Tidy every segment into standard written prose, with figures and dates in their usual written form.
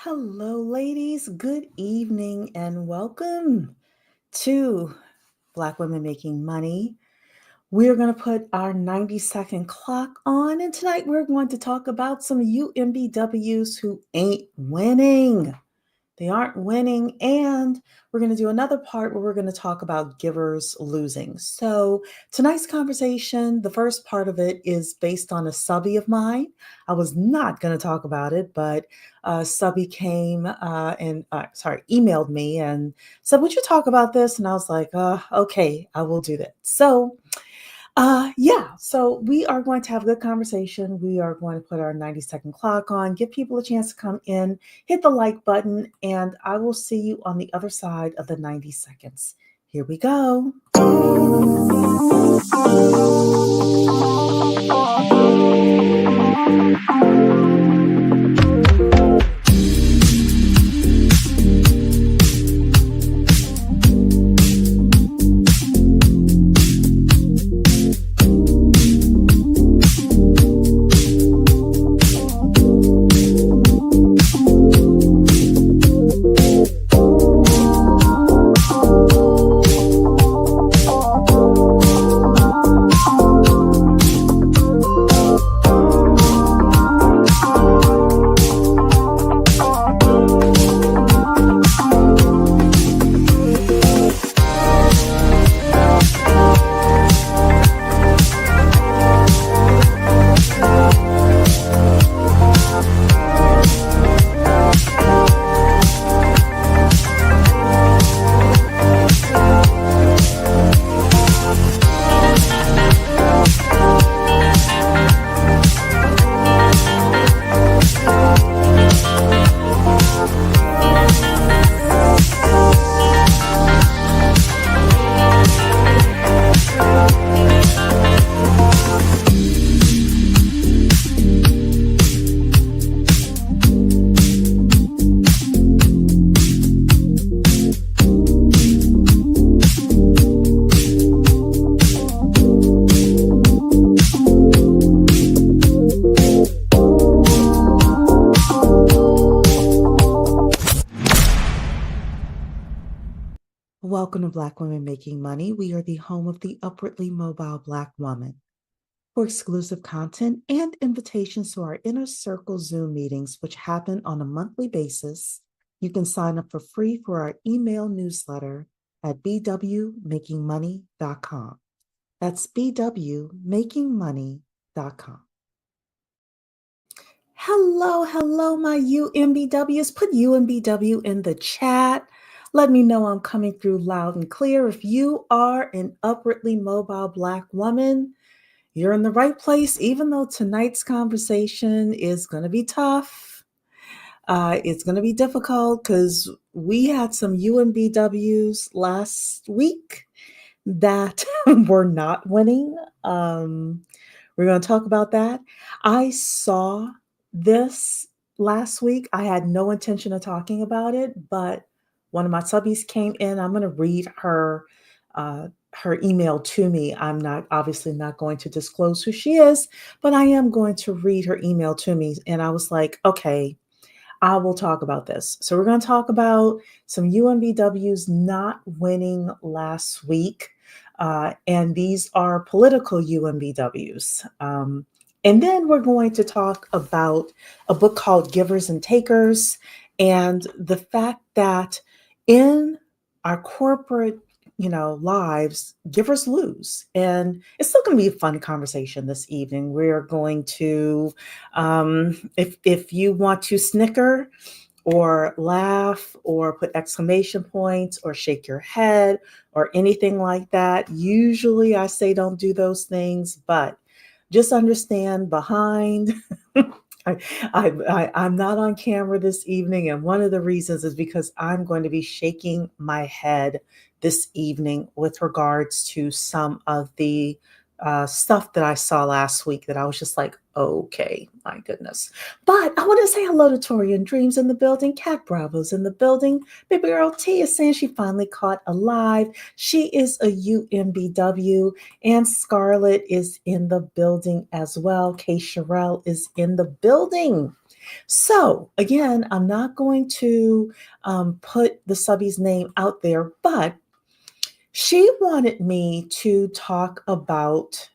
Hello, ladies. Good evening and welcome to Black Women Making Money. We're going to put our 90-second clock on, and tonight we're going to talk about some UMBWs who ain't winning. They aren't winning, and we're going to do another part where we're going to talk about givers losing. So tonight's conversation, the first part of it is based on a subby of mine. I was not going to talk about it, but subby came emailed me and said, "Would you talk about this?" And I was like, "Okay, I will do that." So we are going to have a good conversation. We are going to put our 90-second clock on, give people a chance to come in, hit the like button, and I will see you on the other side of the 90 seconds. Here we go. Welcome to Black Women Making Money. We are the home of the upwardly mobile Black woman. For exclusive content and invitations to our Inner Circle Zoom meetings, which happen on a monthly basis, you can sign up for free for our email newsletter at bwmakingmoney.com. That's bwmakingmoney.com. Hello, my UMBWs. Put UMBW in the chat. Let me know I'm coming through loud and clear. If you are an upwardly mobile Black woman, you're in the right place, even though tonight's conversation is going to be tough. It's going to be difficult because we had some UMBWs last week that were not winning. We're going to talk about that. I saw this last week. I had no intention of talking about it, but one of my subbies came in. I'm going to read her email to me. I'm obviously not going to disclose who she is, but I am going to read her email to me. And I was like, okay, I will talk about this. So we're going to talk about some UMBWs not winning last week. And these are political UMBWs. And then we're going to talk about a book called Givers and Takers and the fact that in our corporate lives, givers lose. And it's still going to be a fun conversation this evening. We're going to, if you want to snicker or laugh or put exclamation points or shake your head or anything like that, usually I say don't do those things, but just understand behind. I'm not on camera this evening, and one of the reasons is because I'm going to be shaking my head this evening with regards to some of the stuff that I saw last week that I was just like, okay, my goodness. But I want to say hello to Torian Dreams in the building. Cat Bravo's in the building. Baby girl T is saying she finally caught alive. She is a UMBW. And Scarlett is in the building as well. Kay Sherelle is in the building. So again, I'm not going to put the subby's name out there, but she wanted me to talk about,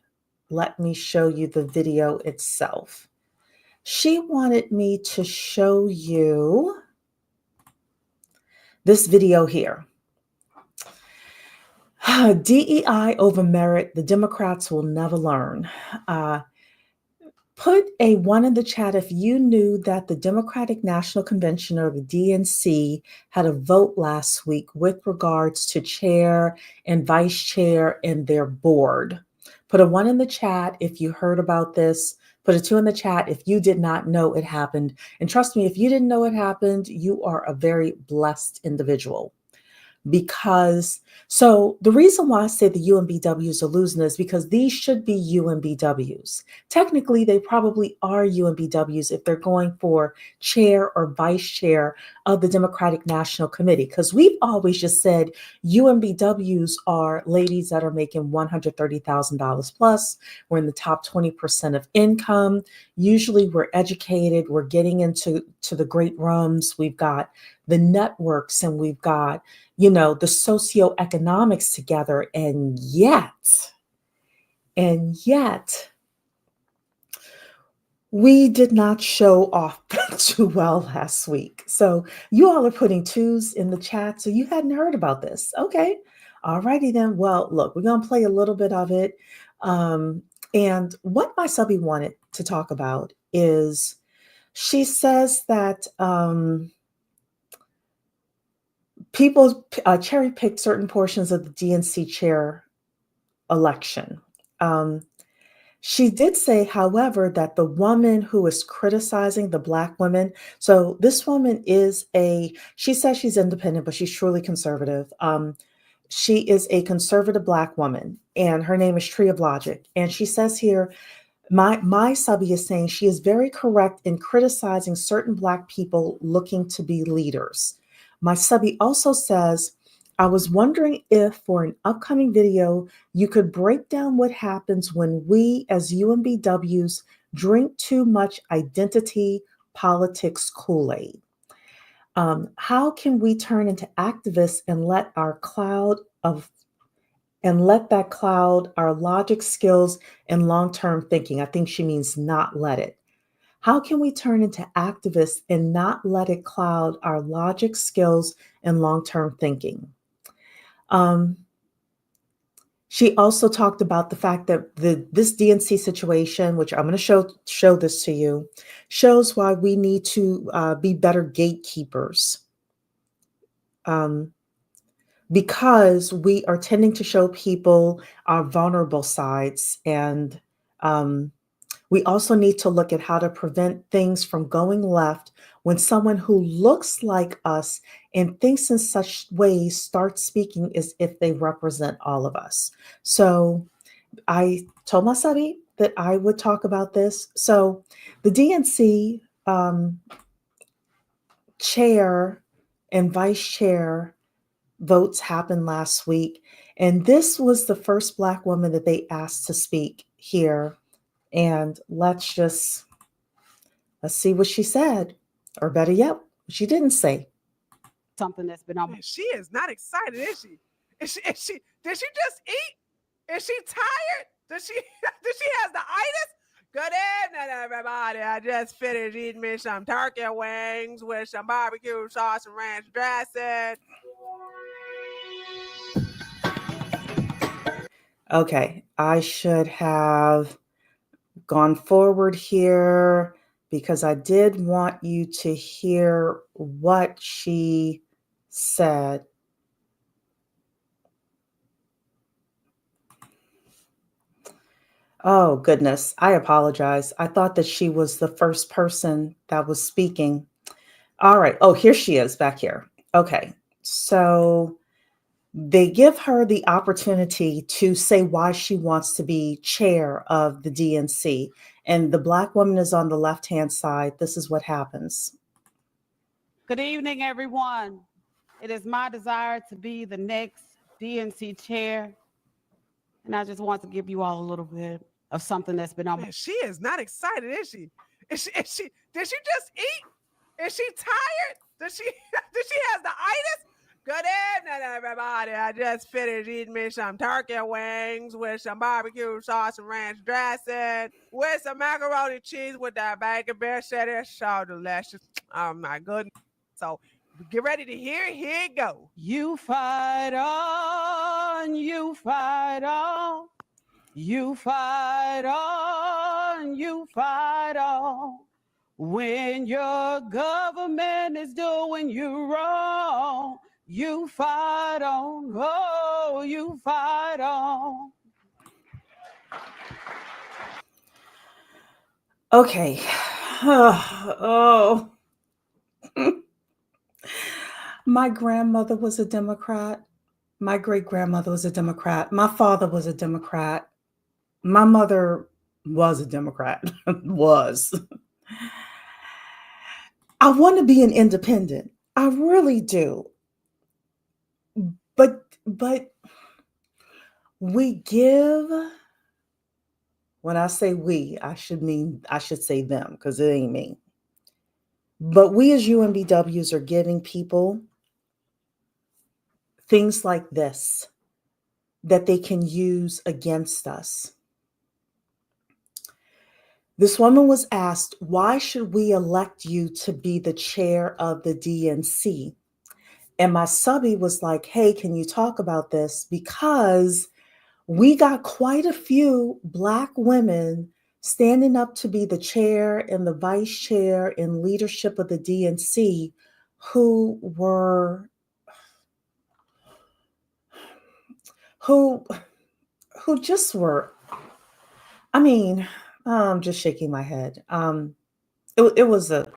let me show you the video itself. She wanted me to show you this video here. DEI over merit, the Democrats will never learn. Put a 1 in the chat if you knew that the Democratic National Convention, or the DNC, had a vote last week with regards to chair and vice chair and their board. Put a 1 in the chat if you heard about this. Put a 2 in the chat if you did not know it happened. And trust me, if you didn't know it happened, you are a very blessed individual. Because, so the reason why I say the UMBWs are losing is because these should be UMBWs. Technically, they probably are UMBWs if they're going for chair or vice chair of the Democratic National Committee, because we've always just said UMBWs are ladies that are making $130,000 plus. We're in the top 20% of income. Usually we're educated, we're getting into the great rooms. We've got the networks and we've got, the socioeconomics together. And yet, we did not show off too well last week. So you all are putting 2s in the chat. So you hadn't heard about this. Okay. All righty then. Well, look, we're going to play a little bit of it. And what my subby wanted to talk about is, she says that people cherry picked certain portions of the DNC chair election. She did say, however, that the woman who is criticizing the Black women, so this woman she says she's independent, but she's truly conservative. She is a conservative Black woman, and her name is Tree of Logic. And she says here, my subby is saying she is very correct in criticizing certain Black people looking to be leaders. My subby also says, I was wondering if for an upcoming video, you could break down what happens when we as UMBWs drink too much identity politics Kool-Aid. How can we turn into activists and let that cloud our logic skills and long-term thinking? I think she means not let it. How can we turn into activists and not let it cloud our logic skills and long-term thinking? She also talked about the fact that this DNC situation, which I'm going to show this to you, shows why we need to be better gatekeepers. Because we are tending to show people our vulnerable sides, and we also need to look at how to prevent things from going left when someone who looks like us and thinks in such ways starts speaking as if they represent all of us. So I told my subby that I would talk about this. So the DNC chair and vice chair votes happened last week. And this was the first Black woman that they asked to speak here. And let's see what she said, or better yet, what she didn't say. Something that's been on. She is not excited, is she? Did she just eat? Is she tired? Does she has the itis? Good evening, everybody. I just finished eating me some turkey wings with some barbecue sauce and ranch dressing. Okay, I should have gone forward here because I did want you to hear what she said. Oh, goodness. I apologize. I thought that she was the first person that was speaking. All right. Oh, here she is back here. Okay. So They give her the opportunity to say why she wants to be chair of the DNC. And the Black woman is on the left-hand side. This is what happens. Good evening, everyone. It is my desire to be the next DNC chair. And I just want to give you all a little bit of something that's been on my... Man, she is not excited, is she? Did she just eat? Is she tired? Does she has the itis? Good evening, everybody. I just finished eating me some turkey wings with some barbecue sauce and ranch dressing, with some macaroni cheese with that bacon beer. Said it's so delicious. Oh my goodness. So get ready to hear it. Here it go. You fight on, you fight on, you fight on, you fight on. When your government is doing you wrong, you fight on, oh, you fight on. Okay. Oh. My grandmother was a Democrat. My great-grandmother was a Democrat. My father was a Democrat. My mother was a Democrat. Was. I want to be an independent. I really do. But we give, when I say we, I should say them, because it ain't me. But we as UMBWs are giving people things like this that they can use against us. This woman was asked, why should we elect you to be the chair of the DNC? And my subby was like, hey, can you talk about this? Because we got quite a few Black women standing up to be the chair and the vice chair in leadership of the DNC who just were, I mean, I'm just shaking my head. It was a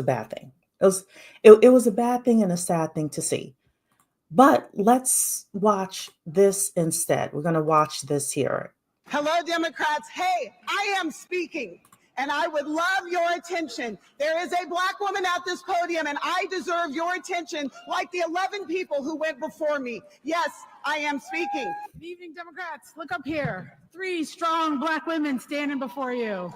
bad thing. It was a bad thing and a sad thing to see. But let's watch this instead. We're going to watch this here. Hello, Democrats. Hey, I am speaking, and I would love your attention. There is a Black woman at this podium, and I deserve your attention like the 11 people who went before me. Yes, I am speaking. Good evening, Democrats. Look up here. 3 strong Black women standing before you.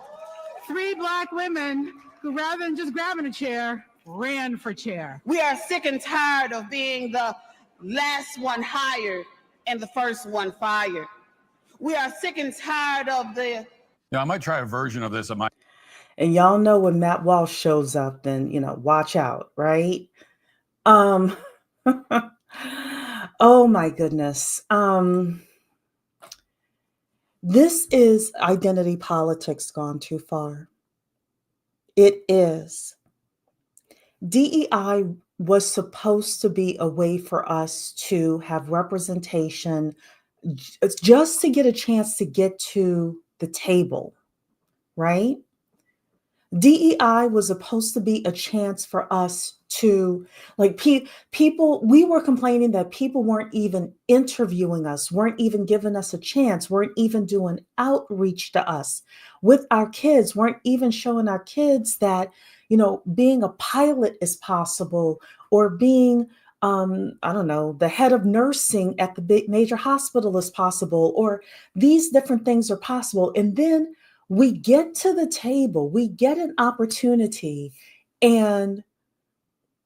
3 Black women who, rather than just grabbing a chair, ran for chair. We are sick and tired of being the last one hired and the first one fired. We are sick and tired of the... Yeah, I might try a version of this at my... And y'all know when Matt Walsh shows up, then, watch out, right? Oh my goodness. This is identity politics gone too far. It is. DEI was supposed to be a way for us to have representation, just to get a chance to get to the table, right? DEI was supposed to be a chance for us to, like, people, we were complaining that people weren't even interviewing us, weren't even giving us a chance, weren't even doing outreach to us with our kids, weren't even showing our kids that, being a pilot is possible, or being, I don't know, the head of nursing at the big major hospital is possible, or these different things are possible. And then we get to the table, we get an opportunity, and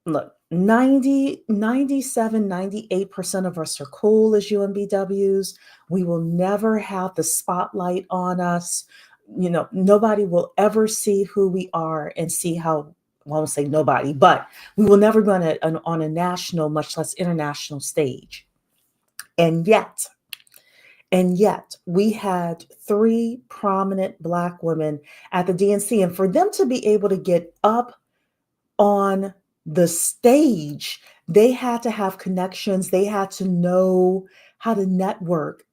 look, 97, 98% of us are cool as UMBWs. We will never have the spotlight on us. Nobody will ever see who we are and see how, well, I won't say nobody, but we will never be on a national, much less international stage. And yet, we had 3 prominent Black women at the DNC. And for them to be able to get up on the stage, they had to have connections. They had to know how to network.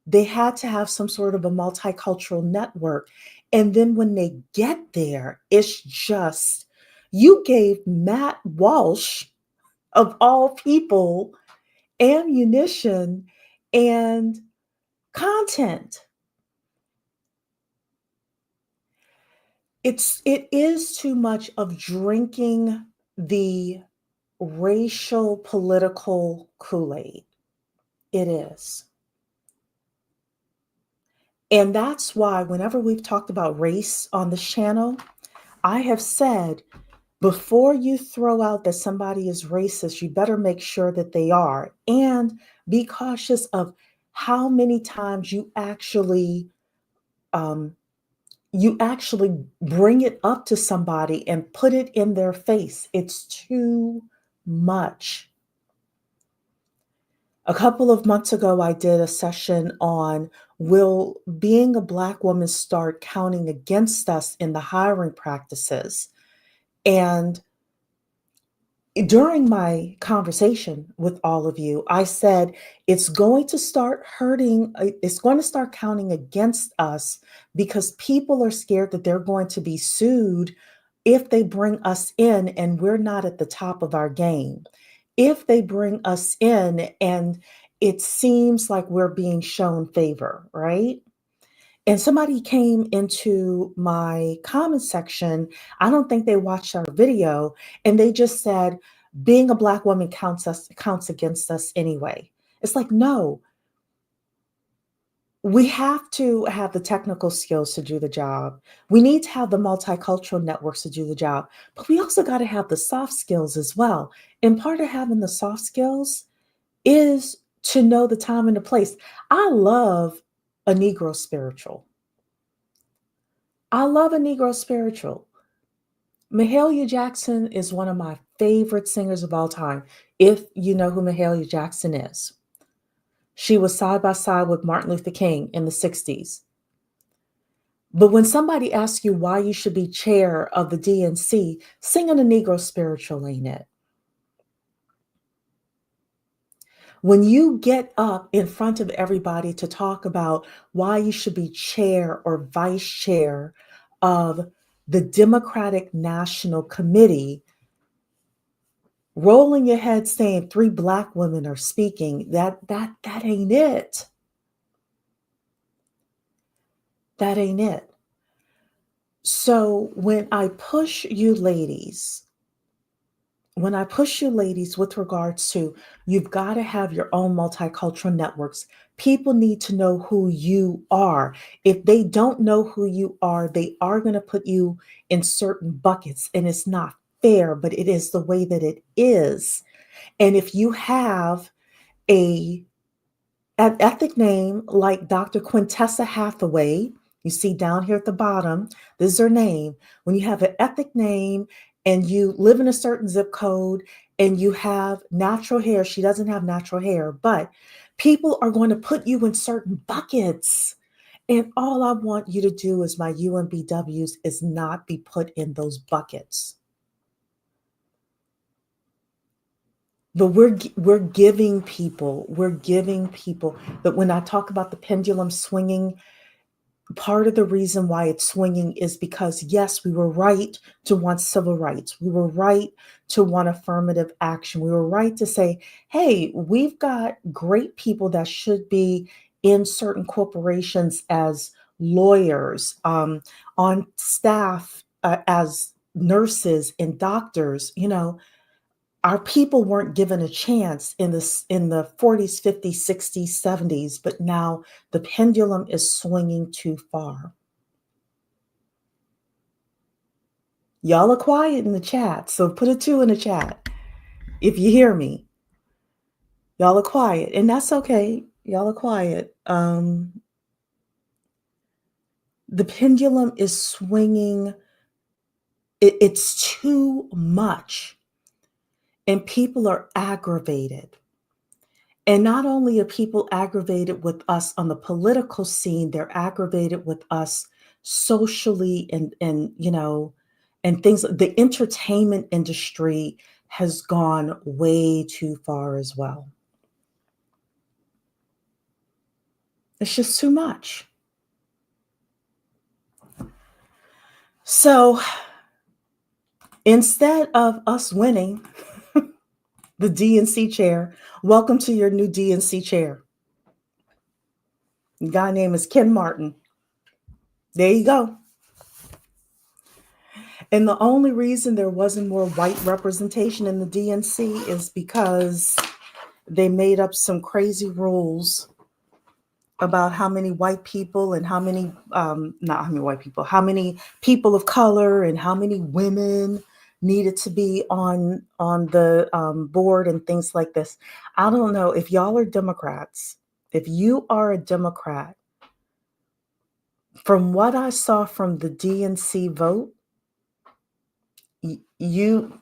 They had to have some sort of a multicultural network. And then when they get there, it's just, you gave Matt Walsh, of all people, ammunition and content. It is too much of drinking the racial political Kool-Aid. It is. And that's why whenever we've talked about race on this channel, I have said, before you throw out that somebody is racist, you better make sure that they are. And be cautious of how many times you actually bring it up to somebody and put it in their face. It's too much. A couple of months ago, I did a session on, will being a Black woman start counting against us in the hiring practices? And during my conversation with all of you, I said, it's going to start hurting. It's going to start counting against us because people are scared that they're going to be sued if they bring us in and we're not at the top of our game. If they bring us in and it seems like we're being shown favor, right? And somebody came into my comment section. I don't think they watched our video, and they just said, being a Black woman counts against us anyway. It's like, no, we have to have the technical skills to do the job. We need to have the multicultural networks to do the job, but we also got to have the soft skills as well. And part of having the soft skills is to know the time and the place. I love a Negro spiritual. I love a Negro spiritual. Mahalia Jackson is one of my favorite singers of all time, if you know who Mahalia Jackson is. She was side by side with Martin Luther King in the 60s. But when somebody asks you why you should be chair of the DNC, singing a Negro spiritual ain't it. When you get up in front of everybody to talk about why you should be chair or vice chair of the Democratic National Committee, rolling your head saying 3 Black women are speaking, that ain't it. That ain't it. So when I push you ladies with regards to, you've got to have your own multicultural networks. People need to know who you are. If they don't know who you are, they are going to put you in certain buckets, and it's not fair, but it is the way that it is. And if you have an ethnic name like Dr. Quintessa Hathaway, you see down here at the bottom, this is her name. When you have an ethnic name and you live in a certain zip code and you have natural hair, she doesn't have natural hair, but people are going to put you in certain buckets. And all I want you to do as my UMBWs is not be put in those buckets. But we're giving people that when I talk about the pendulum swinging, part of the reason why it's swinging is because, yes, we were right to want civil rights. We were right to want affirmative action. We were right to say, hey, we've got great people that should be in certain corporations as lawyers, on staff as nurses and doctors. You know, our people weren't given a chance in the 40s, 50s, 60s, 70s, but now the pendulum is swinging too far. Y'all are quiet in the chat, so put a 2 in the chat if you hear me. Y'all are quiet, and that's okay. Y'all are quiet. The pendulum is swinging. It's too much, and people are aggravated. And not only are people aggravated with us on the political scene, they're aggravated with us socially and you know, and things. The entertainment industry has gone way too far as well. It's just too much. So instead of us winning, the DNC chair. Welcome to your new DNC chair. The guy name is Ken Martin. There you go. And the only reason there wasn't more white representation in the DNC is because they made up some crazy rules about how many white people and how many, not how many white people, how many people of color and how many women needed to be on the board and things like this. I don't know if y'all are Democrats. If you are a Democrat, from what I saw from the DNC vote, you,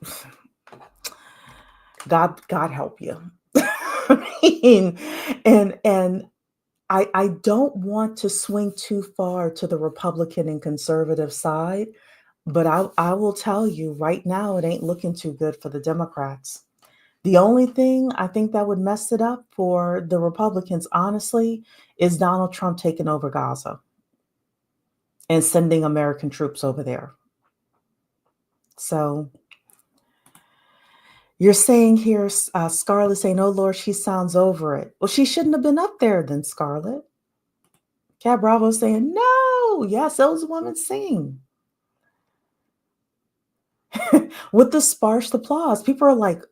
God help you. I mean, and I don't want to swing too far to the Republican and conservative side, but I will tell you right now, it ain't looking too good for the Democrats. The only thing I think that would mess it up for the Republicans, honestly, is Donald Trump taking over Gaza and sending American troops over there. So you're saying here, Scarlett saying, oh, Lord, she sounds over it. Well, she shouldn't have been up there then, Scarlett. Cat Bravo saying, no, yes, those women sing. With the sparse applause, people are like,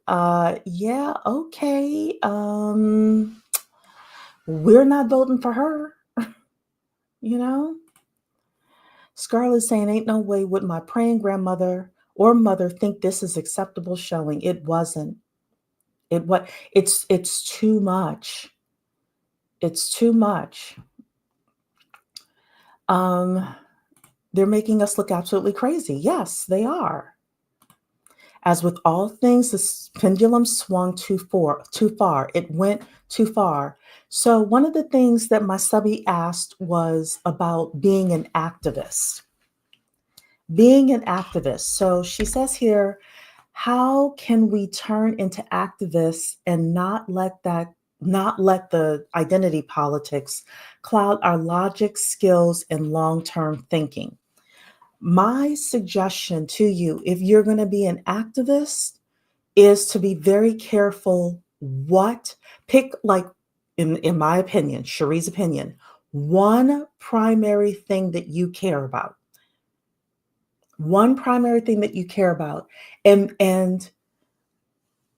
yeah, okay, we're not voting for her, you know? Scarlett saying, ain't no way would my praying grandmother or mother think this is acceptable showing. It wasn't. It's too much. It's too much. They're making us look absolutely crazy. Yes, they are. As with all things, the pendulum swung too far. It went too far. So one of the things that my subby asked was about being an activist. Being an activist. So she says here, how can we turn into activists and not let the identity politics cloud our logic, skills, and long-term thinking? My suggestion to you, if you're going to be an activist, is to be very careful pick, like, in my opinion, Cherie's opinion, one primary thing that you care about. One primary thing that you care about. And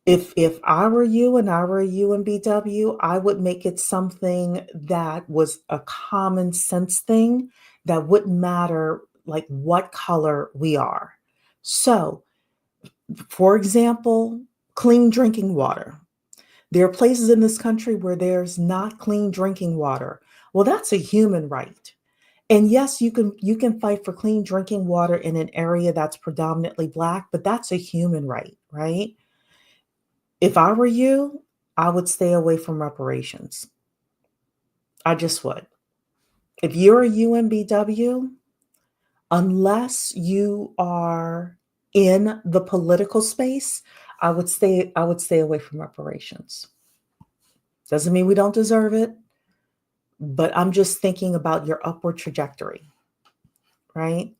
if I were you and I were a UMBW, I would make it something that was a common sense thing that wouldn't matter like what color we are. So, for example, clean drinking water. There are places in this country where there's not clean drinking water. Well, that's a human right. And yes, you can fight for clean drinking water in an area that's predominantly Black, but that's a human right, right? If I were you, I would stay away from reparations. I just would. If you're a UMBW, unless you are in the political space, I would stay away from reparations. Doesn't mean we don't deserve it, but I'm just thinking about your upward trajectory, right?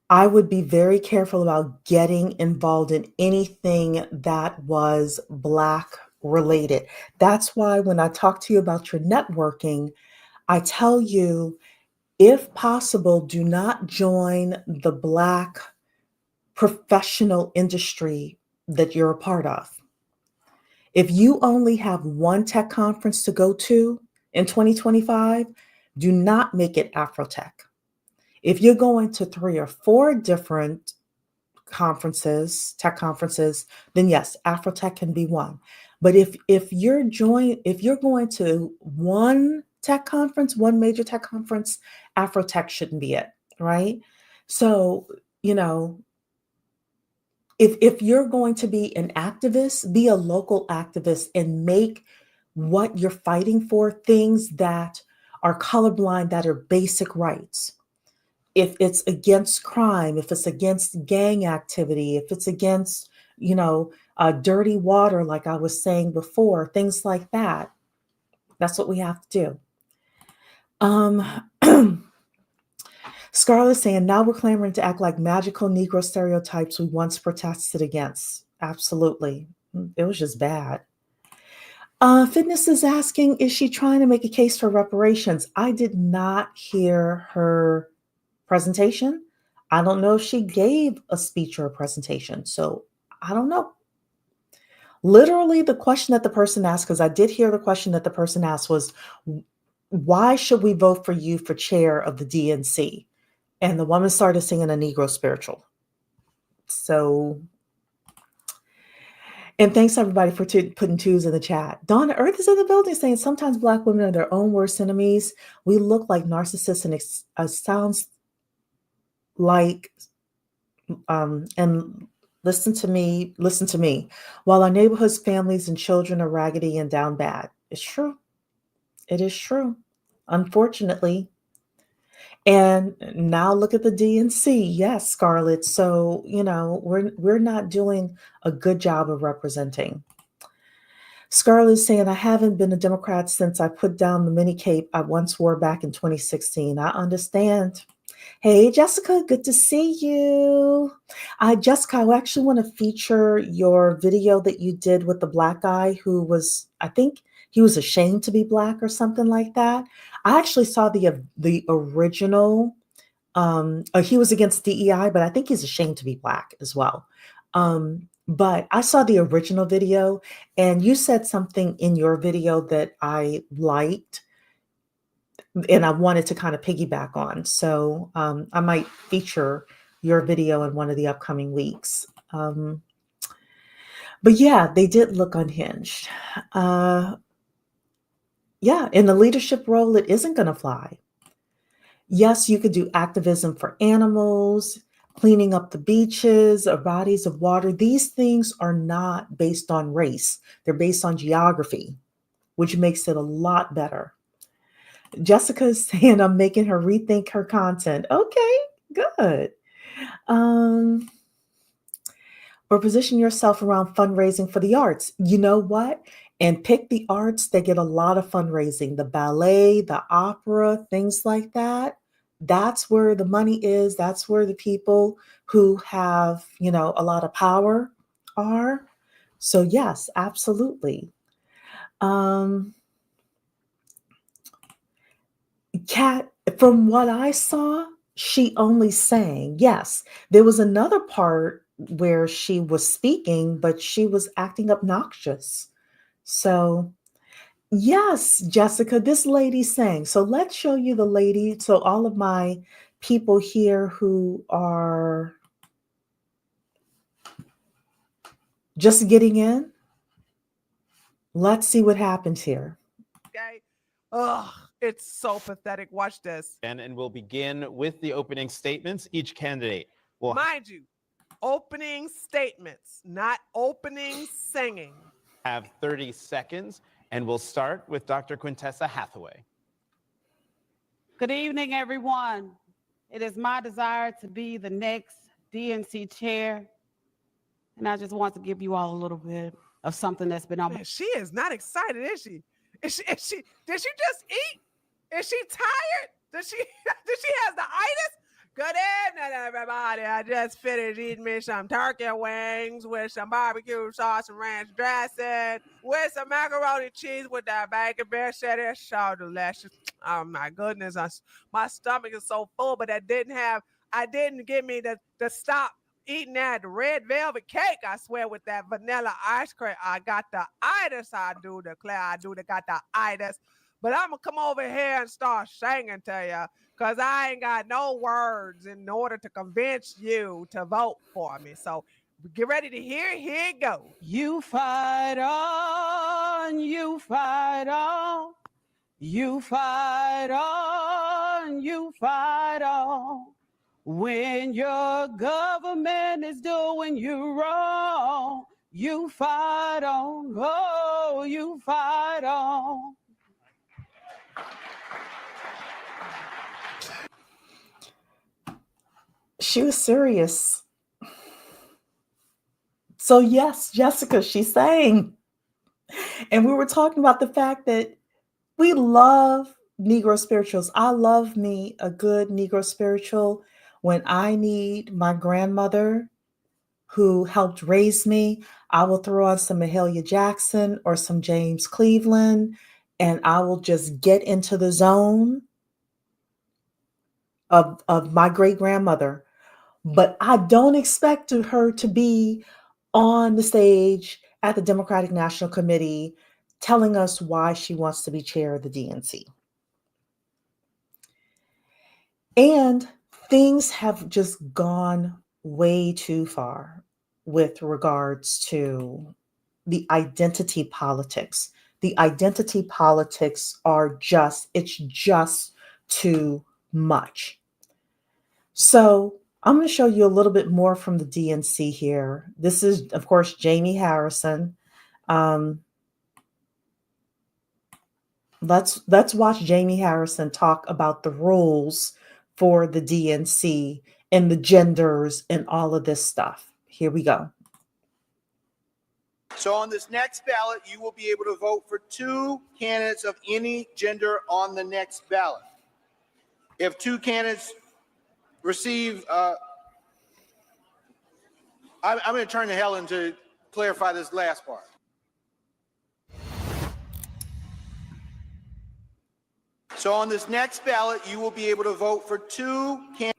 I would be very careful about getting involved in anything that was Black related. That's why when I talk to you about your networking, I tell you, if possible, do not join the Black professional industry that you're a part of. If you only have one tech conference to go to in 2025, do not make it Afrotech. If you're going to 3 or 4 different conferences, tech conferences, then yes, Afrotech can be one. But if you're going to one tech conference, one major tech conference, Afrotech shouldn't be it, right? So, if you're going to be an activist, be a local activist and make what you're fighting for things that are colorblind, that are basic rights. If it's against crime, if it's against gang activity, if it's against, dirty water, like I was saying before, things like that, that's what we have to do. Scarlett saying, now we're clamoring to act like magical Negro stereotypes we once protested against. Absolutely. It was just bad. Fitness is asking, is she trying to make a case for reparations? I did not hear her presentation. I don't know if she gave a speech or a presentation. So I don't know. Literally, the question that the person asked, because I did hear the question that the person asked was, why should we vote for you for chair of the DNC? And the woman started singing a Negro spiritual. So, and thanks everybody for putting twos in the chat. Donna Earth is in the building saying sometimes Black women are their own worst enemies. We look like narcissists and it sounds like, and listen to me. While our neighborhoods, families, and children are raggedy and down bad. It's true. It is true. Unfortunately. And now look at the DNC. Yes, Scarlett. So, we're not doing a good job of representing. Scarlett is saying, I haven't been a Democrat since I put down the mini cape I once wore back in 2016. I understand. Hey, Jessica, good to see you. Jessica, I actually want to feature your video that you did with the Black guy who was, I think he was ashamed to be Black or something like that. I actually saw the original. He was against DEI, but I think he's ashamed to be Black as well. But I saw the original video, and you said something in your video that I liked, and I wanted to kind of piggyback on. So I might feature your video in one of the upcoming weeks. But yeah, they did look unhinged. Yeah, in the leadership role, it isn't going to fly. Yes, you could do activism for animals, cleaning up the beaches or bodies of water. These things are not based on race. They're based on geography, which makes it a lot better. Jessica is saying I'm making her rethink her content. Okay, good. Or position yourself around fundraising for the arts. You know what? And pick the arts that get a lot of fundraising, the ballet, the opera, things like that. That's where the money is. That's where the people who have, a lot of power are. So yes, absolutely. Kat, from what I saw, she only sang. Yes, there was another part where she was speaking, but she was acting obnoxious. So, yes, Jessica, this lady sang. So let's show you the lady. So all of my people here who are just getting in, let's see what happens here. Okay. Ugh, it's so pathetic. Watch this. And we'll begin with the opening statements. Each candidate will, mind you, opening statements, not opening singing. Have 30 seconds, and we'll start with Dr. Quintessa Hathaway. Good evening, everyone. It is my desire to be the next DNC chair, and I just want to give you all a little bit of something that's been on my... Man, she is not excited, is she? Did she just eat? Is she tired? Does she has the itis? Good evening, everybody. I just finished eating me some turkey wings with some barbecue sauce and ranch dressing, with some macaroni cheese with that bacon beer. Said it's so delicious. Oh my goodness, my stomach is so full, but I didn't give me the stop eating that red velvet cake. I swear, with that vanilla ice cream, I got the itis. I do declare, I got the itis. But I'm gonna come over here and start singing to you, because I ain't got no words in order to convince you to vote for me. So get ready to hear it. Here it goes. You fight on, you fight on, you fight on, you fight on. When your government is doing you wrong, you fight on, oh, you fight on. She was serious. So yes, Jessica, she sang. And we were talking about the fact that we love Negro spirituals. I love me a good Negro spiritual when I need my grandmother, who helped raise me. I will throw on some Mahalia Jackson or some James Cleveland, and I will just get into the zone of my great grandmother. But I don't expect her to be on the stage at the Democratic National Committee telling us why she wants to be chair of the DNC. And things have just gone way too far with regards to the identity politics. The identity politics are it's just too much. So I'm going to show you a little bit more from the DNC here. This is, of course, Jamie Harrison. Let's watch Jamie Harrison talk about the rules for the DNC and the genders and all of this stuff. Here we go. So on this next ballot, you will be able to vote for 2 candidates of any gender on the next ballot. If 2 candidates receive, I'm going to turn to Helen to clarify this last part. So on this next ballot, you will be able to vote for 2 candidates.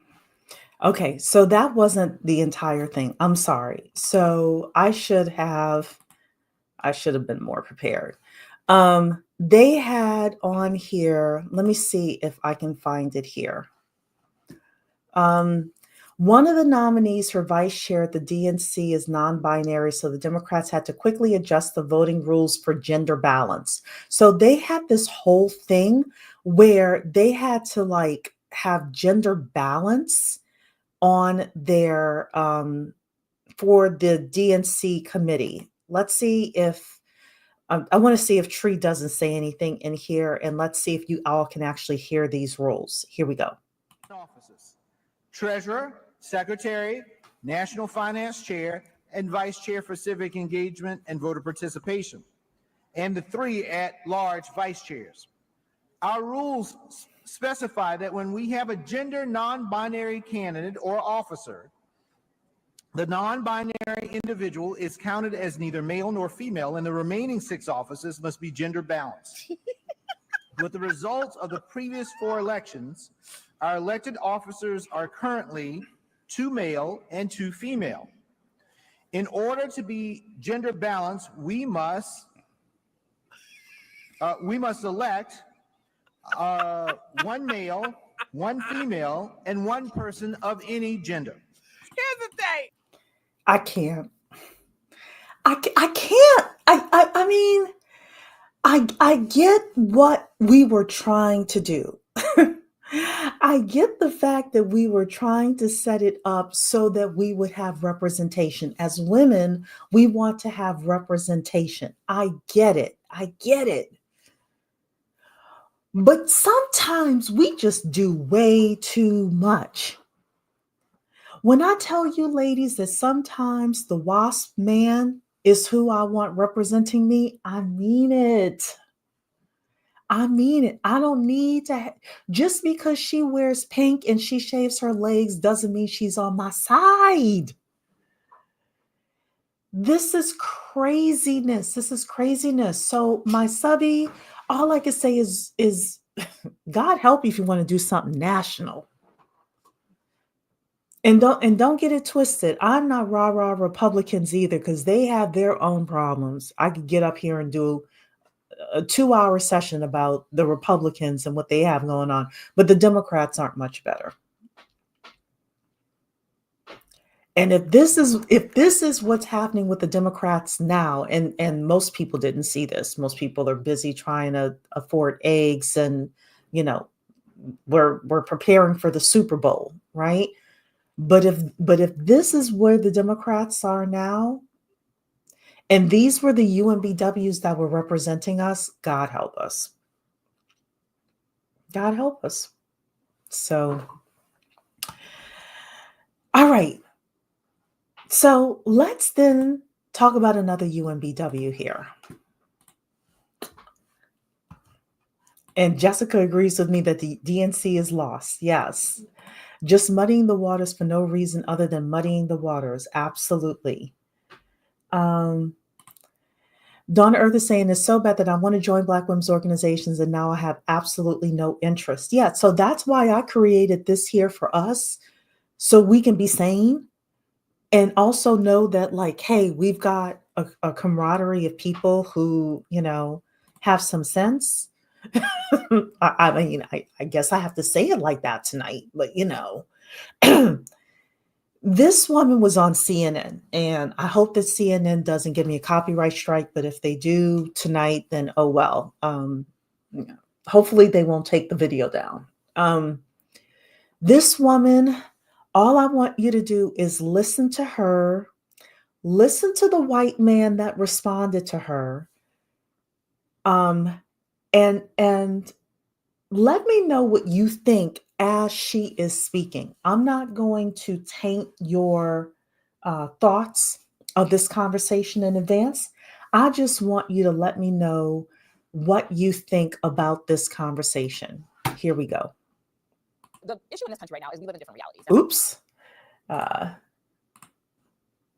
Okay, so that wasn't the entire thing. I'm sorry. So I should have been more prepared. They had on here, let me see if I can find it here. One of the nominees for vice chair at the DNC is non-binary, so the Democrats had to quickly adjust the voting rules for gender balance. So they had this whole thing where they had to like have gender balance on their for the DNC committee. Let's see if I want to see if Tree doesn't say anything in here, and let's see if you all can actually hear these rules. Here we go. Offices: Treasurer, Secretary, National Finance Chair, and Vice Chair for Civic Engagement and Voter Participation, and the 3 at-large Vice Chairs. Our rules specify that when we have a gender non-binary candidate or officer, the non-binary individual is counted as neither male nor female, and the remaining 6 offices must be gender balanced. With the results of the previous 4 elections, our elected officers are currently 2 male and 2 female. In order to be gender balanced, we must elect 1 male, 1 female, and 1 person of any gender. Here's the thing. I can't. I can't. I mean, I get what we were trying to do. I get the fact that we were trying to set it up so that we would have representation. As women, we want to have representation. I get it. I get it. But sometimes we just do way too much. When I tell you, ladies, that sometimes the WASP man is who I want representing me, I mean it. I mean it. I don't need to, just because she wears pink and she shaves her legs doesn't mean she's on my side. This is craziness. This is craziness. So my subby, all I can say is God help you if you want to do something national. And don't get it twisted. I'm not rah-rah Republicans either, because they have their own problems. I could get up here and do a 2-hour session about the Republicans and what they have going on, but the Democrats aren't much better. And if this is what's happening with the Democrats now, and most people didn't see this. Most people are busy trying to afford eggs, and we're preparing for the Super Bowl, right? But if this is where the Democrats are now, and these were the UMBWs that were representing us, God help us. God help us. So, all right. So let's then talk about another UMBW here. And Jessica agrees with me that the DNC is lost. Yes. Just muddying the waters for no reason other than muddying the waters. Absolutely. Donna Earth is saying it's so bad that I want to join Black women's organizations and now I have absolutely no interest. Yeah, so that's why I created this here for us, so we can be sane and also know that, like, hey, we've got a camaraderie of people who, have some sense. I mean, I guess I have to say it like that tonight, but this woman was on CNN, and I hope that CNN doesn't give me a copyright strike, but if they do tonight, then oh well. Hopefully they won't take the video down. This woman, all I want you to do is listen to her, listen to the white man that responded to her, and let me know what you think as she is speaking. I'm not going to taint your thoughts of this conversation in advance. I just want you to let me know what you think about this conversation. Here we go. The issue in this country right now is we live in different realities. Oops.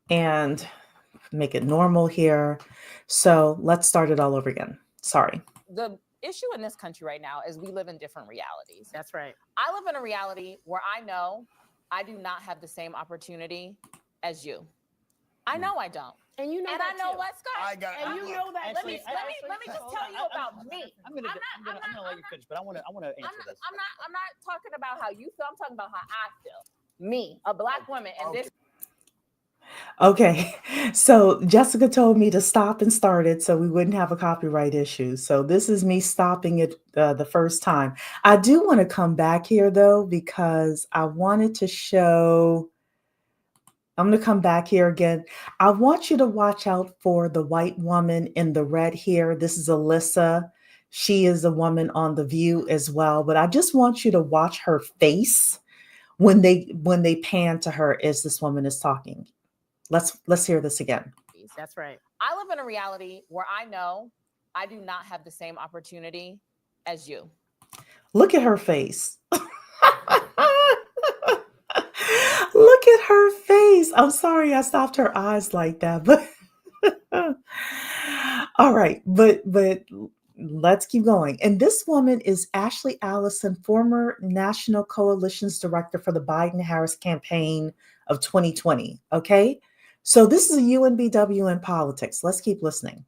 And make it normal here. So let's start it all over again. Sorry. The issue in this country right now is we live in different realities. That's right. I live in a reality where I know I do not have the same opportunity as you. I know I don't. And you know and that I know too. what, Scott. And you know that. Let me just tell you about me. I'm gonna let you finish, but I want to answer this. I'm not talking about how you feel. I'm talking about how I feel. Me, a Black woman, and this. Okay, so Jessica told me to stop and start it so we wouldn't have a copyright issue. So this is me stopping it the first time. I do want to come back here though, because I wanted to show, I'm going to come back here again. I want you to watch out for the white woman in the red here. This is Alyssa. She is a woman on The View as well, but I just want you to watch her face when they pan to her as this woman is talking. Let's hear this again. That's right. I live in a reality where I know I do not have the same opportunity as you. Look at her face. Look at her face. I'm sorry I stopped her eyes like that, but all right, but let's keep going. And this woman is Ashley Allison, former National Coalitions Director for the Biden-Harris campaign of 2020. Okay. So this is a UMBW in politics. Let's keep listening.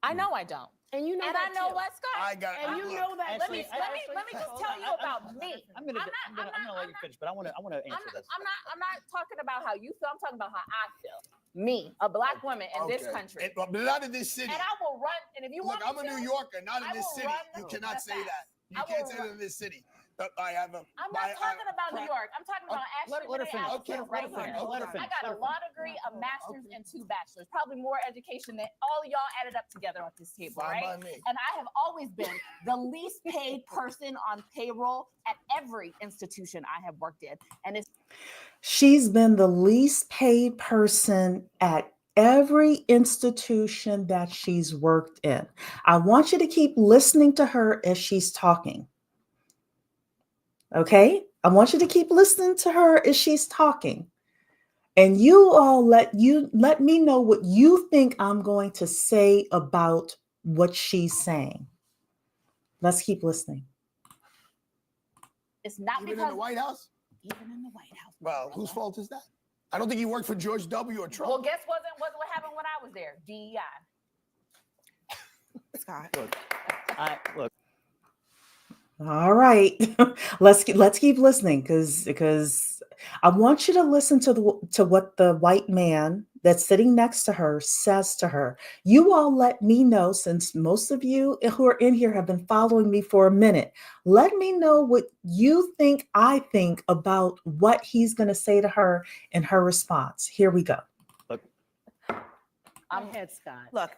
I know I don't. And you know and that I know too. what, Scott. And you know that. Let me just tell you about me. I'm gonna let you finish, but I want to answer this. I'm not talking about how you feel. I'm talking about how I feel. Me, a Black woman in this country. Not in this city. And I will run. And if you want, I'm a New Yorker, not in this city. You cannot say that. You can't say that in this city. I'm not talking about New York. I'm talking about Ashley. Let her finish. Right here. I got a law degree, a master's, and 2 bachelors. Probably more education than all of y'all added up together at this table, right? And I have always been the least paid person on payroll at every institution I have worked in. And she's been the least paid person at every institution that she's worked in. I want you to keep listening to her as she's talking. Okay, I want you to keep listening to her as she's talking. And you all let me know what you think I'm going to say about what she's saying. Let's keep listening. It's not even because in the White House? Even in the White House. Well, whose fault is that? I don't think he worked for George W. or Trump. Well, guess what happened when I was there? DEI. Scott. Look. All right, let's keep listening because I want you to listen to what the white man that's sitting next to her says to her. You all let me know, since most of you who are in here have been following me for a minute. Let me know what you think I think about what he's going to say to her in her response. Here we go. Look, I'm head Scott. Look,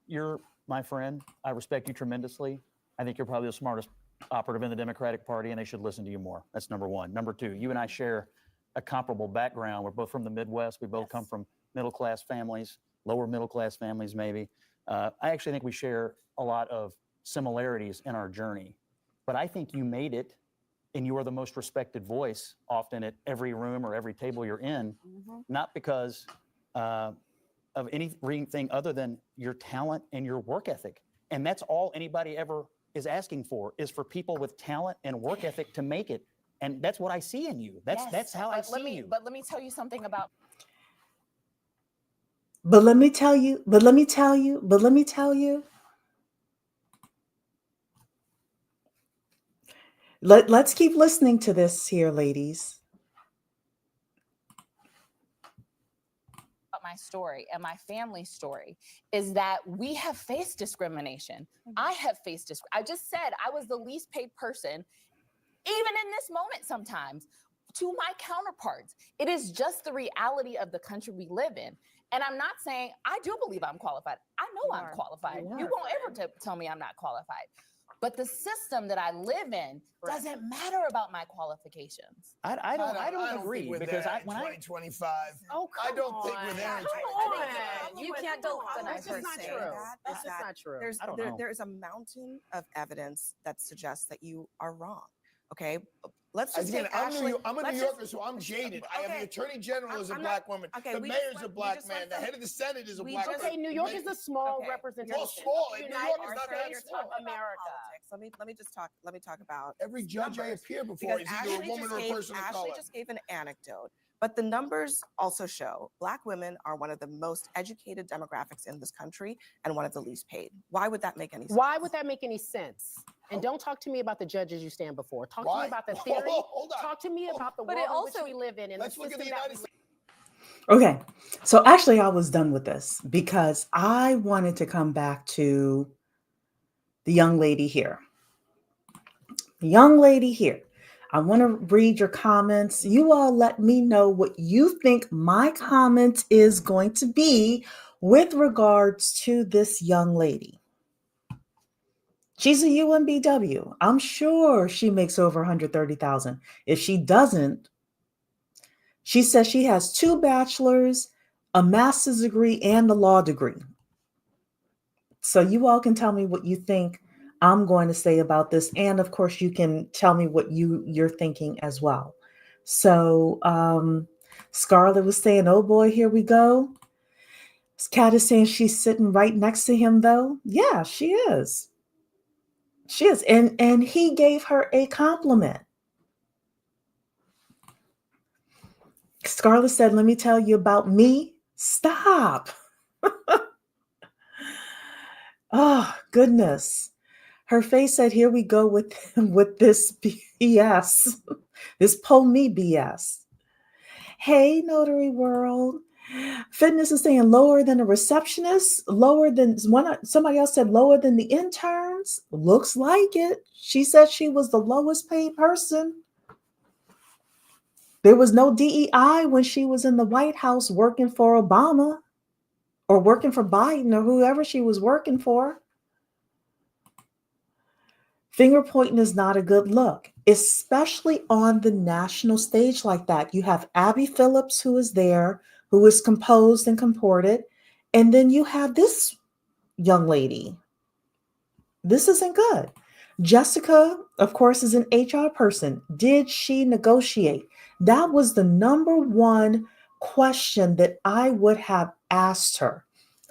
you're my friend. I respect you tremendously. I think you're probably the smartest operative in the Democratic Party, and they should listen to you more. That's number one. Number two, you and I share a comparable background. We're both from the Midwest. We both come from middle-class families, lower middle-class families maybe. I actually think we share a lot of similarities in our journey. But I think you made it and you are the most respected voice often at every room or every table you're in, not because of anything other than your talent and your work ethic. And that's all anybody ever is asking for, is for people with talent and work ethic to make it. And that's what I see in you. That's how I see you. But let me tell you something about. But let me tell you. Let's keep listening to this here, ladies. My story and my family's story is that we have faced discrimination. I have faced I just said I was the least paid person, even in this moment sometimes, to my counterparts. It is just the reality of the country we live in. And I'm not saying, I do believe I'm qualified. I know I'm qualified. You won't ever tell me I'm not qualified. But the system that I live in doesn't matter about my qualifications. I don't agree, because when 2025. Oh, I don't think we're there. You can't go. That's just not true. That's just not true. There's a mountain of evidence that suggests that you are wrong. Okay, let's just Again, take Ashley. I'm a New Yorker, so I'm jaded. I have the Attorney General as a black woman. The mayor's a black man. The head of the Senate is a black man. Okay, New York is a small representation. Well, small. New York is not that small. America. Let me talk about every judge I appear before is either a woman or a person of color. Ashley just gave an anecdote. But the numbers also show Black women are one of the most educated demographics in this country and one of the least paid. Why would that make any sense? Why would that make any sense? And don't talk to me about the judges you stand before. Talk to me about the theory. Talk to me about the world in which we live in. Let's look at the United States. Okay, so actually I was done with this because I wanted to come back to the young lady here. The young lady here. I want to read your comments. You all let me know what you think my comment is going to be with regards to this young lady. She's a UMBW. I'm sure she makes over $130,000. If she doesn't, she says she has 2 bachelors, a master's degree, and a law degree. So you all can tell me what you think I'm going to say about this. And of course, you can tell me what you're thinking as well. So Scarlett was saying, oh boy, here we go. Kat is saying she's sitting right next to him, though. Yeah, she is. She is. And he gave her a compliment. Scarlett said, let me tell you about me. Stop. Oh, goodness. Her face said, here we go with this BS, this pull me BS. Hey, Notary World. Fitness is saying lower than a receptionist, lower than somebody else said lower than the interns. Looks like it. She said she was the lowest paid person. There was no DEI when she was in the White House working for Obama or working for Biden or whoever she was working for. Finger pointing is not a good look, especially on the national stage like that. You have Abby Phillips, who is there, who is composed and comported. And then you have this young lady. This isn't good. Jessica, of course, is an HR person. Did she negotiate? That was the number one question that I would have asked her.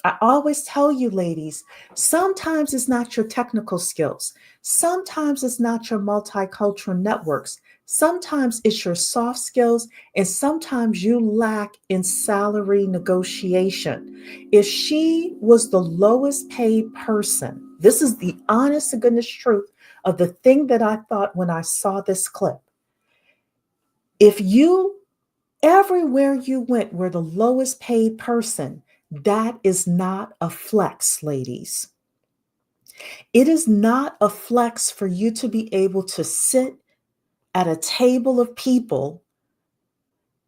I always tell you, ladies, sometimes it's not your technical skills. Sometimes it's not your multicultural networks. Sometimes it's your soft skills, and sometimes you lack in salary negotiation. If she was the lowest paid person, this is the honest to goodness truth of the thing that I thought when I saw this clip. If you, everywhere you went, were the lowest paid person, that is not a flex, ladies. It is not a flex for you to be able to sit at a table of people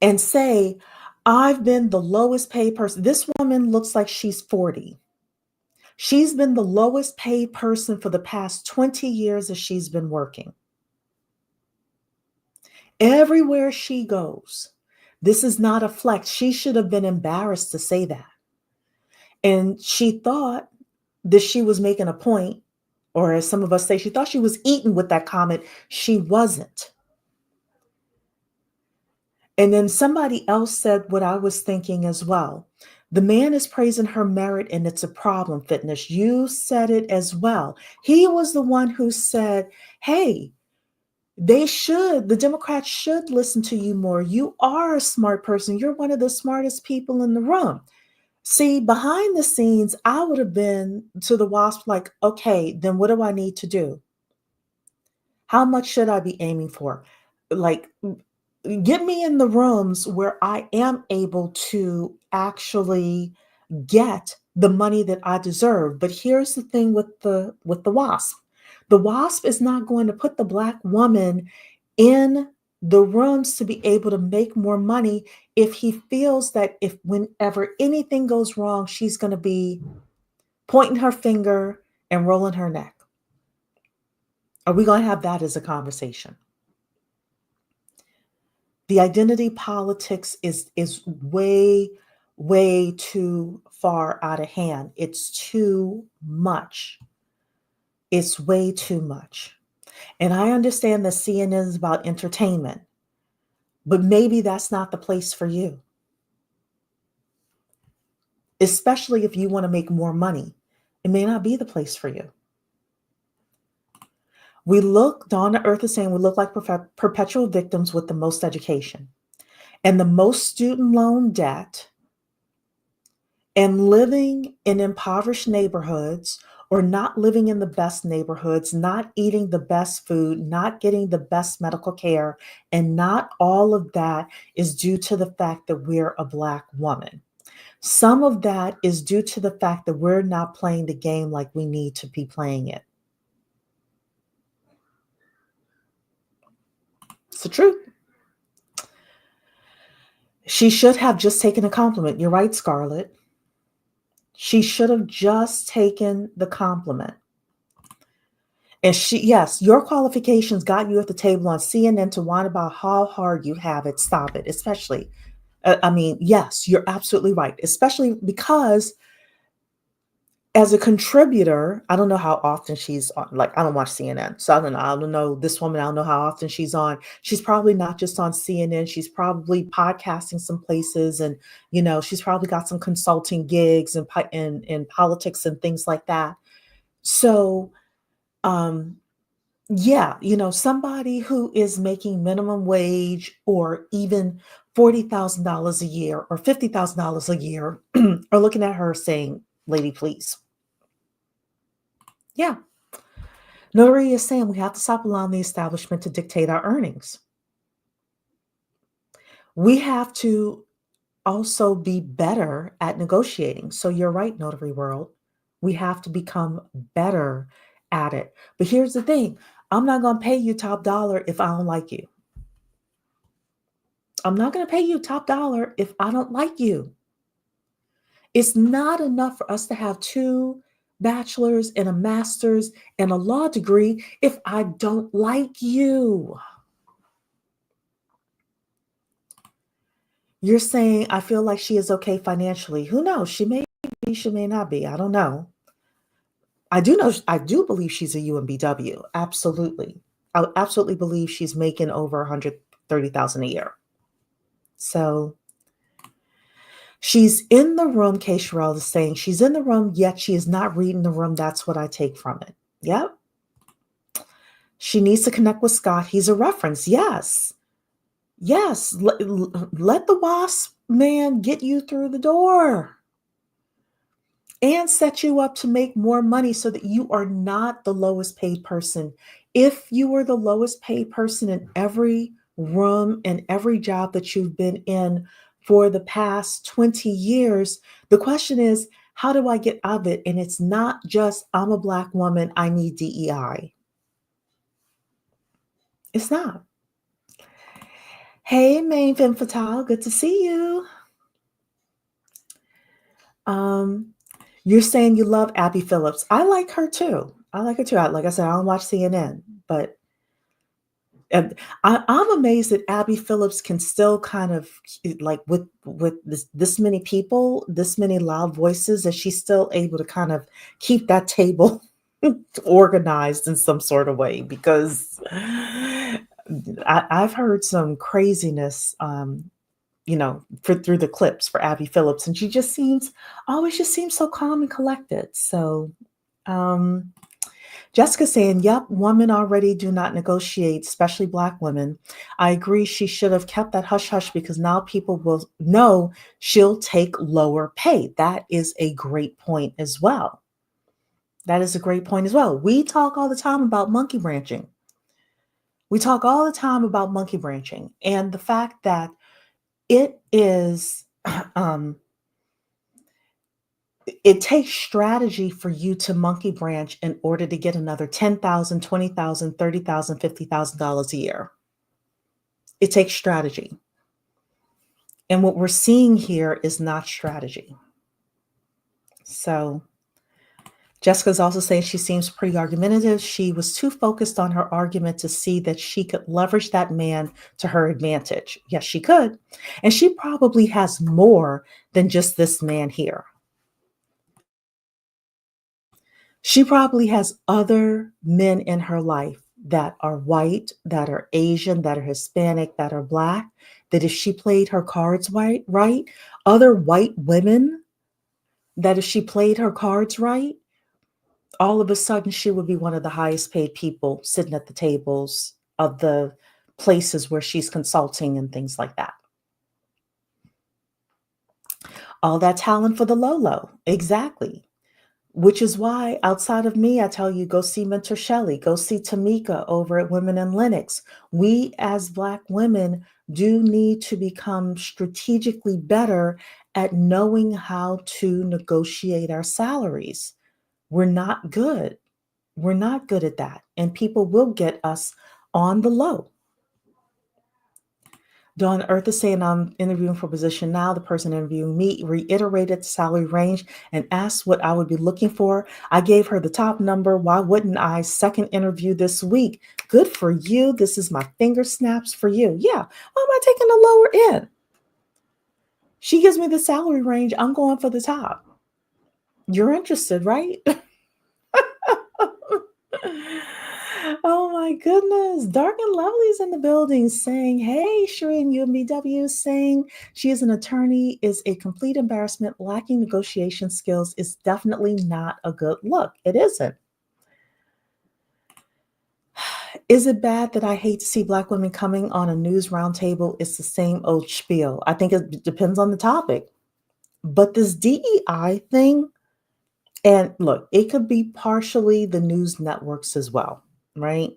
and say, I've been the lowest paid person. This woman looks like she's 40. She's been the lowest paid person for the past 20 years as she's been working. Everywhere she goes, this is not a flex. She should have been embarrassed to say that. And she thought that she was making a point, or as some of us say, she thought she was eating with that comment. She wasn't. And then somebody else said what I was thinking as well. The man is praising her merit and it's a problem, Fitness. You said it as well. He was the one who said, hey, the Democrats should listen to you more. You are a smart person. You're one of the smartest people in the room. See, behind the scenes, I would have been to the WASP like, okay, then what do I need to do? How much should I be aiming for? Like, get me in the rooms where I am able to actually get the money that I deserve. But here's the thing with the WASP. The WASP is not going to put the Black woman in the rooms to be able to make more money if he feels that if whenever anything goes wrong, she's going to be pointing her finger and rolling her neck. Are we going to have that as a conversation? The identity politics is way, way too far out of hand. It's too much. It's way too much. And I understand that CNN is about entertainment, but maybe that's not the place for you. Especially if you want to make more money. It may not be the place for you. Donna Earth is saying we look like perpetual victims with the most education and the most student loan debt and living in impoverished neighborhoods or not living in the best neighborhoods, not eating the best food, not getting the best medical care. And not all of that is due to the fact that we're a Black woman. Some of that is due to the fact that we're not playing the game like we need to be playing it. It's the truth. She should have just taken a compliment. You're right, Scarlett. She should have just taken the compliment. And yes, your qualifications got you at the table on CNN to whine about how hard you have it. Stop it, especially. Yes, you're absolutely right, especially because as a contributor, I don't know how often she's on, like, I don't watch CNN. So I don't know this woman. I don't know how often she's on. She's probably not just on CNN. She's probably podcasting some places and, she's probably got some consulting gigs and in politics and things like that. So, somebody who is making minimum wage or even $40,000 a year or $50,000 a year are looking at her saying, lady, please. Yeah. Notary is saying we have to stop allowing the establishment to dictate our earnings. We have to also be better at negotiating. So you're right, Notary World. We have to become better at it. But here's the thing. I'm not going to pay you top dollar if I don't like you. I'm not going to pay you top dollar if I don't like you. It's not enough for us to have 2 bachelor's and a master's and a law degree if I don't like you. You're saying, I feel like she is okay financially. Who knows? She may be, she may not be. I don't know. I do believe she's a UMBW. Absolutely. I absolutely believe she's making over $130,000 a year. So she's in the room, Kay Sherrill is saying she's in the room, yet she is not reading the room. That's what I take from it. Yep. She needs to connect with Scott. He's a reference. Yes. Yes. Let the WASP man get you through the door and set you up to make more money so that you are not the lowest paid person. If you were the lowest paid person in every room and every job that you've been in for the past 20 years, the question is, how do I get out of it? And it's not just, I'm a Black woman, I need DEI. It's not. Hey, Main Femme Fatale, good to see you. You're saying you love Abby Phillips. I like her too. Like I said, I don't watch CNN, but I'm amazed that Abby Phillips can still kind of, like, with this many people, this many loud voices, that she's still able to kind of keep that table organized in some sort of way, because I've heard some craziness, through the clips for Abby Phillips, and she just always seems so calm and collected. So, um, Jessica saying, yep, women already do not negotiate, especially Black women. I agree. She should have kept that hush hush because now people will know she'll take lower pay. That is a great point as well. That is a great point as well. We talk all the time about monkey branching. We talk all the time about monkey branching and the fact that it is, it takes strategy for you to monkey branch in order to get another $10,000, $20,000, $30,000, $50,000 a year. It takes strategy. And what we're seeing here is not strategy. So Jessica's also saying she seems pretty argumentative. She was too focused on her argument to see that she could leverage that man to her advantage. Yes, she could. And she probably has more than just this man here. She probably has other men in her life that are white, that are Asian, that are Hispanic, that are Black, that if she played her cards right, other white women, that if she played her cards right, all of a sudden she would be one of the highest paid people sitting at the tables of the places where she's consulting and things like that. All that talent for the low. Exactly. Which is why outside of me, I tell you, go see Mentor Shelley, go see Tamika over at Women in Linux. We as Black women do need to become strategically better at knowing how to negotiate our salaries. We're not good. We're not good at that. And people will get us on the low. Dawn Earth is saying, I'm interviewing for a position now. The person interviewing me reiterated the salary range and asked what I would be looking for. I gave her the top number. Why wouldn't I? Second interview this week. Good for you. This is my finger snaps for you. Yeah. Why am I taking the lower end? She gives me the salary range. I'm going for the top. You're interested, right? Oh my goodness. Dark and Lovely's in the building saying, hey, Shireen UMBW saying she is an attorney is a complete embarrassment. Lacking negotiation skills is definitely not a good look. It isn't. Is it bad that I hate to see Black women coming on a news roundtable? It's the same old spiel. I think it depends on the topic. But this DEI thing, and look, it could be partially the news networks as well. Right?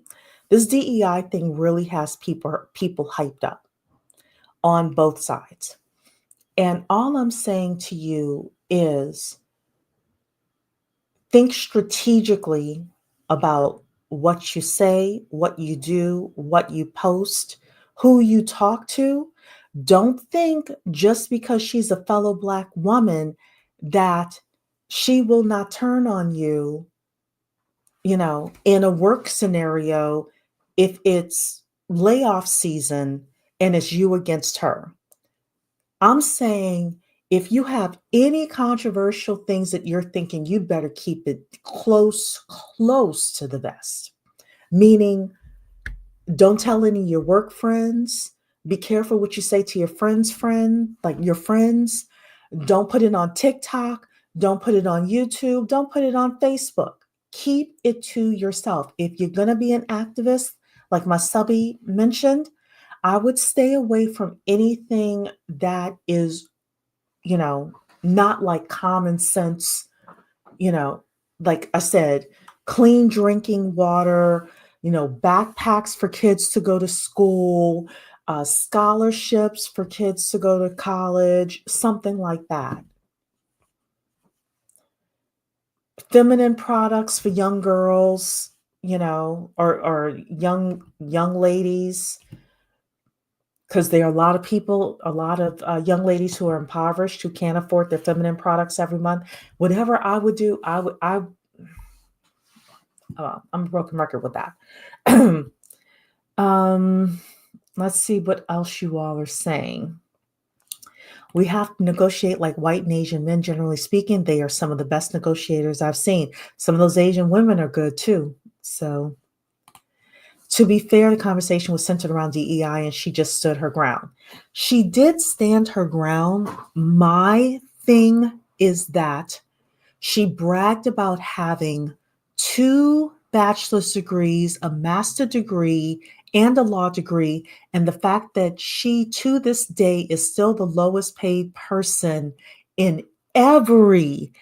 This DEI thing really has people hyped up on both sides. And all I'm saying to you is think strategically about what you say, what you do, what you post, who you talk to. Don't think just because she's a fellow Black woman that she will not turn on you, in a work scenario, if it's layoff season and it's you against her. I'm saying if you have any controversial things that you're thinking, you better keep it close to the vest. Meaning, don't tell any of your work friends. Be careful what you say to your friend's friend, like your friends. Don't put it on TikTok. Don't put it on YouTube. Don't put it on Facebook. Keep it to yourself. If you're going to be an activist, like my subby mentioned, I would stay away from anything that is, not like common sense, like I said, clean drinking water, backpacks for kids to go to school, scholarships for kids to go to college, something like that. Feminine products for young girls, or young ladies, because there are a lot of young ladies who are impoverished who can't afford their feminine products every month. Whatever I would do, I'm a broken record with that. Let's see what else you all are saying. We have to negotiate like white and Asian men, generally speaking. They are some of the best negotiators I've seen. Some of those Asian women are good too. So To be fair, the conversation was centered around DEI and she just stood her ground. She did stand her ground. My thing is that she bragged about having 2 bachelor's degrees, a master's degree, and a law degree. And the fact that she, to this day, is still the lowest paid person in every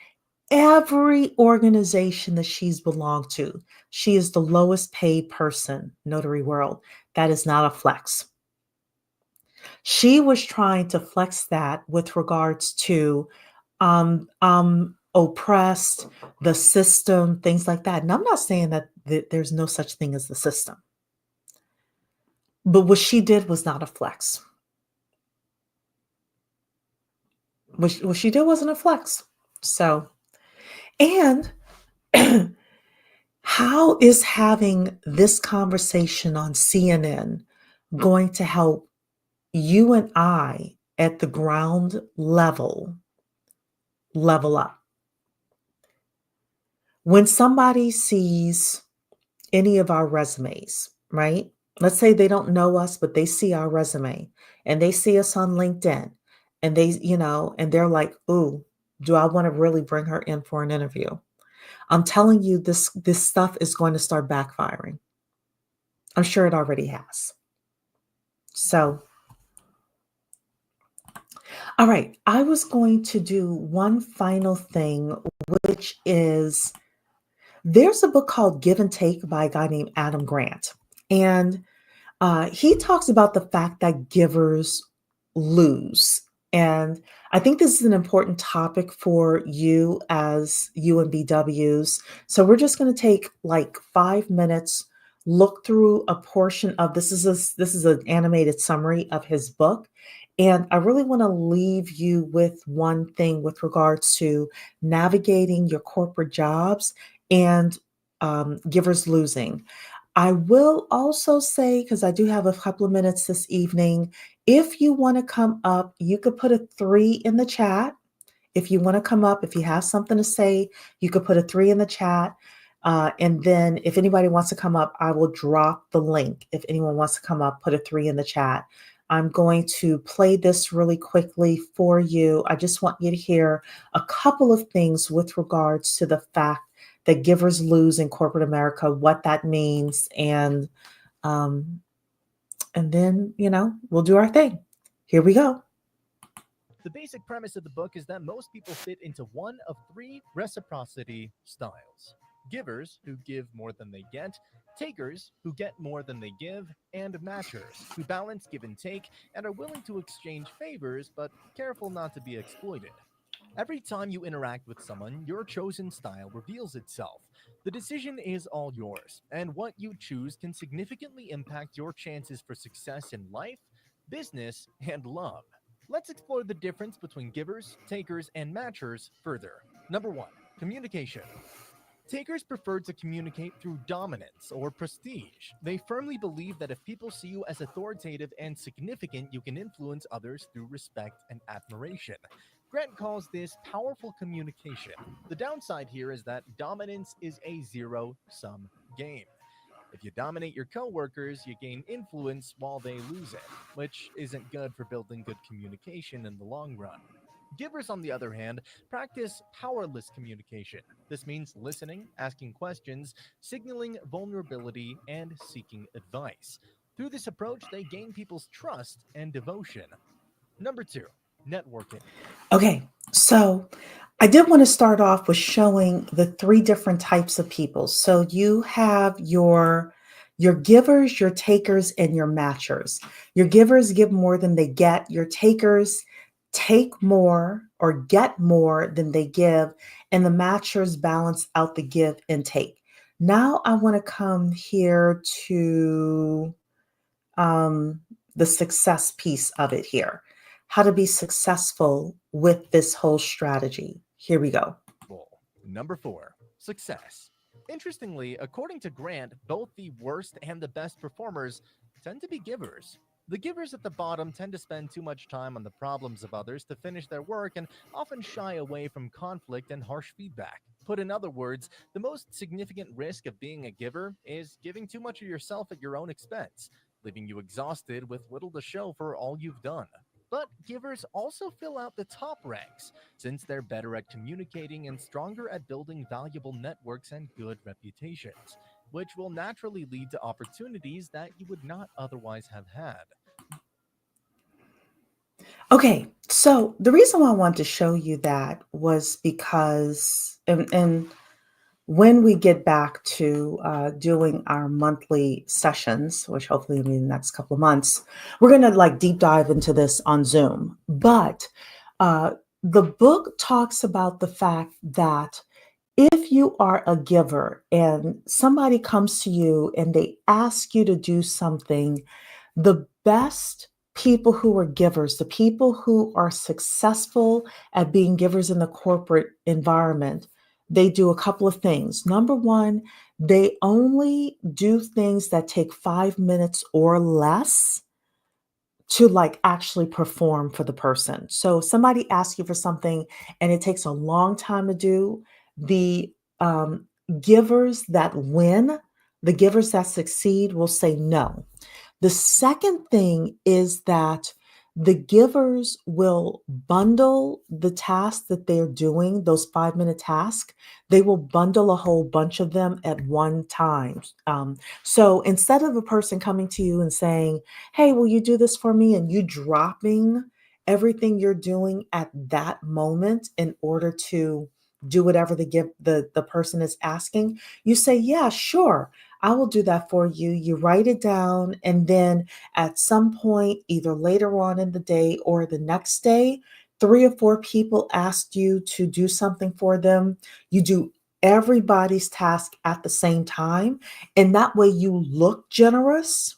organization that she's belonged to. She is the lowest paid person, notary world. That is not a flex. She was trying to flex that with regards to oppressed, the system, things like that. And I'm not saying that there's no such thing as the system. But what she did was not a flex. What she did wasn't a flex. So, and how is having this conversation on CNN going to help you and I at the ground level up? When somebody sees any of our resumes, right? Let's say they don't know us, but they see our resume and they see us on LinkedIn and and they're like, ooh, do I want to really bring her in for an interview? I'm telling you, this stuff is going to start backfiring. I'm sure it already has. So, all right, I was going to do one final thing, which is there's a book called Give and Take by a guy named Adam Grant. And he talks about the fact that givers lose. And I think this is an important topic for you as UMBWs. So we're just going to take like 5 minutes, look through a portion of this is an animated summary of his book. And I really want to leave you with one thing with regards to navigating your corporate jobs and givers losing. I will also say, because I do have a couple of minutes this evening, if you want to come up, you could put a 3 in the chat. If you want to come up, if you have something to say, you could put a 3 in the chat. And then if anybody wants to come up, I will drop the link. If anyone wants to come up, put a 3 in the chat. I'm going to play this really quickly for you. I just want you to hear a couple of things with regards to the fact that givers lose in corporate America, what that means, and then, we'll do our thing. Here we go. The basic premise of the book is that most people fit into one of 3 reciprocity styles. Givers, who give more than they get, takers, who get more than they give, and matchers, who balance give and take and are willing to exchange favors but careful not to be exploited. Every time you interact with someone, your chosen style reveals itself. The decision is all yours, and what you choose can significantly impact your chances for success in life, business, and love. Let's explore the difference between givers, takers, and matchers further. Number 1, communication. Takers prefer to communicate through dominance or prestige. They firmly believe that if people see you as authoritative and significant, you can influence others through respect and admiration. Grant calls this powerful communication. The downside here is that dominance is a zero-sum game. If you dominate your coworkers, you gain influence while they lose it, which isn't good for building good communication in the long run. Givers, on the other hand, practice powerless communication. This means listening, asking questions, signaling vulnerability, and seeking advice. Through this approach, they gain people's trust and devotion. Number 2, networking. Okay, so I did want to start off with showing the 3 different types of people. So you have your givers, your takers, and your matchers. Your givers give more than they get. Your takers take more or get more than they give, and the matchers balance out the give and take. Now I want to come here to the success piece of it here. How to be successful with this whole strategy. Here we go. Number 4, success. Interestingly, according to Grant, both the worst and the best performers tend to be givers. The givers at the bottom tend to spend too much time on the problems of others to finish their work and often shy away from conflict and harsh feedback. Put in other words, the most significant risk of being a giver is giving too much of yourself at your own expense, leaving you exhausted with little to show for all you've done. But givers also fill out the top ranks, since they're better at communicating and stronger at building valuable networks and good reputations, which will naturally lead to opportunities that you would not otherwise have had. Okay, so the reason why I wanted to show you that was because, and when we get back to doing our monthly sessions, which hopefully will be in the next couple of months, we're going to like deep dive into this on Zoom. But the book talks about the fact that if you are a giver and somebody comes to you and they ask you to do something, the best people who are givers, the people who are successful at being givers in the corporate environment, they do a couple of things. Number one, they only do things that take 5 minutes or less to like actually perform for the person. So if somebody asks you for something and it takes a long time to do, the givers that win, the givers that succeed will say no. The second thing is that the givers will bundle the tasks that they're doing, those 5-minute tasks, they will bundle a whole bunch of them at one time. So instead of a person coming to you and saying, hey, will you do this for me? And you dropping everything you're doing at that moment in order to do whatever the person is asking, you say, yeah, sure. I will do that for you. You write it down. And then at some point, either later on in the day or the next day, 3 or 4 people asked you to do something for them. You do everybody's task at the same time. And that way you look generous.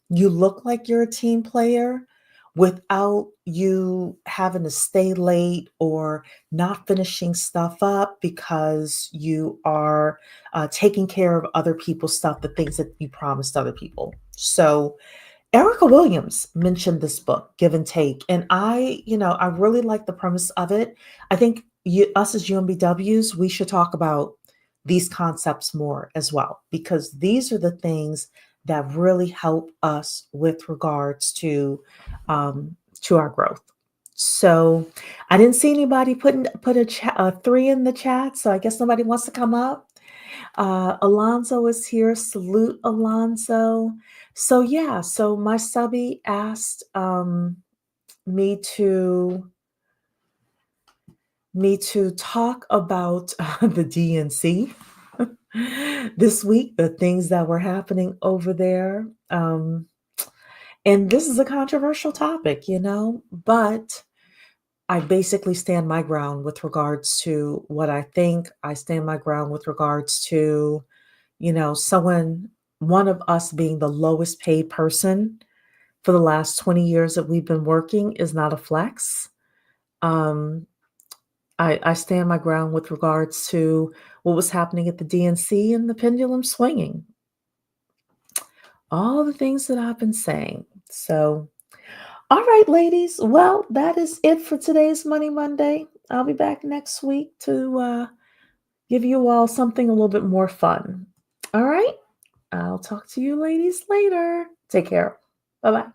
You look like you're a team player without you having to stay late or not finishing stuff up because you are taking care of other people's stuff, the things that you promised other people. So Erica Williams mentioned this book, Give and Take, and I really like the premise of it. I think us as UMBWs, we should talk about these concepts more as well, because these are the things that really help us with regards to our growth. So I didn't see anybody put a 3 in the chat, so I guess nobody wants to come up. Alonzo is here. Salute, Alonzo. So yeah, so my subby asked me to talk about the DNC this week, the things that were happening over there. And this is a controversial topic, but I basically stand my ground with regards to what I think. I stand my ground with regards to, one of us being the lowest paid person for the last 20 years that we've been working is not a flex. I stand my ground with regards to what was happening at the DNC and the pendulum swinging. All the things that I've been saying. So, all right, ladies. Well, that is it for today's Money Monday. I'll be back next week to give you all something a little bit more fun. All right. I'll talk to you ladies later. Take care. Bye-bye.